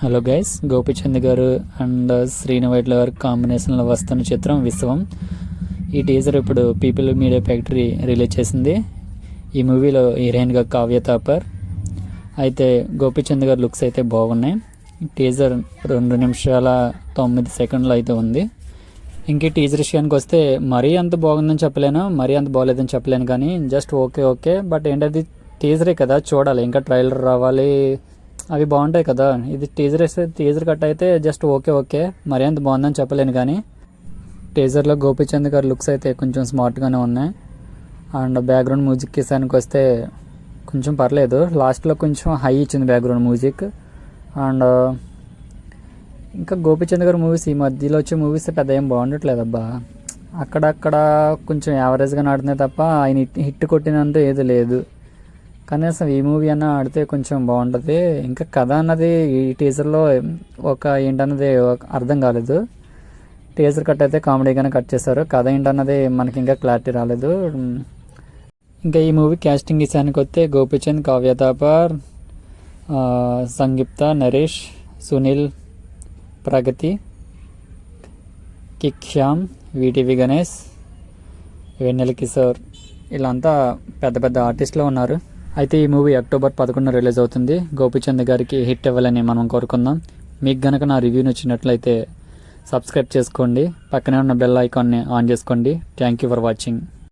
Hello guys, Gopichand గారు and Srinu Vaitla గారు కాంబినేషన్లో వస్తున్న చిత్రం విశ్వం. ఈ టీజర్ ఇప్పుడు పీపుల్ మీడియా ఫ్యాక్టరీ రిలీజ్ చేసింది. ఈ మూవీలో హీరోయిన్గా కావ్య తాపర్. అయితే గోపిచంద్ గారు లుక్స్ అయితే బాగున్నాయి. టీజర్ 2 నిమిషాల 9 సెకండ్లు అయితే ఉంది. ఇంక టీజర్ విషయానికి వస్తే మరీ అంత బాగుందని చెప్పలేను, మరీ అంత బాగోలేదని చెప్పలేను, కానీ జస్ట్ ఓకే. బట్ ఏంటది టీజరే కదా, చూడాలి. ఇంకా ట్రైలర్ రావాలి, అవి బాగుంటాయి కదా. ఇది టీజర్ కట్ అయితే జస్ట్ ఓకే. మరీ అంత బాగుందని చెప్పలేను, కానీ టీజర్లో గోపిచంద్ గారి లుక్స్ అయితే కొంచెం స్మార్ట్గానే ఉన్నాయి. అండ్ బ్యాక్గ్రౌండ్ మ్యూజిక్ విషయానికి వస్తే కొంచెం పర్లేదు. లాస్ట్లో కొంచెం హై ఇచ్చింది బ్యాక్గ్రౌండ్ మ్యూజిక్. అండ్ ఇంకా గోపిచంద్ గారి మూవీస్, ఈ మధ్యలో వచ్చే మూవీస్ పెద్ద ఏం బాగుండట్లేదు అబ్బా. అక్కడక్కడ కొంచెం యావరేజ్గా ఆడుతున్నాయి తప్ప ఆయన హిట్ కొట్టినంత ఏది లేదు. కనీసం ఈ మూవీ అన్న ఆడితే కొంచెం బాగుంటుంది. ఇంకా కథ అన్నది ఈ టీజర్లో ఏంటన్నది అర్థం కాలేదు. టీజర్ కట్ అయితే కామెడీగానే కట్ చేశారు. కథ ఏంటన్నది మనకి ఇంకా క్లారిటీ రాలేదు. ఇంకా ఈ మూవీ క్యాస్టింగ్ విషయానికి వస్తే గోపిచంద్, కావ్య తాపర్, సంగీత, నరేష్, సునీల్, ప్రగతి, కిక్ శ్యామ్, వీటీవీ గణేష్, వెన్నెల కిషోర్, వీళ్ళంతా పెద్ద ఆర్టిస్టులు ఉన్నారు. అయితే ఈ మూవీ అక్టోబర్ 11 రిలీజ్ అవుతుంది. గోపిచంద్ గారికి హిట్ ఇవ్వాలని మనం కోరుకుందాం. మీకు గనక నా రివ్యూ నచ్చినట్లయితే సబ్స్క్రైబ్ చేసుకోండి, పక్కనే ఉన్న బెల్ ఐకాన్ని ఆన్ చేసుకోండి. Thank you for watching.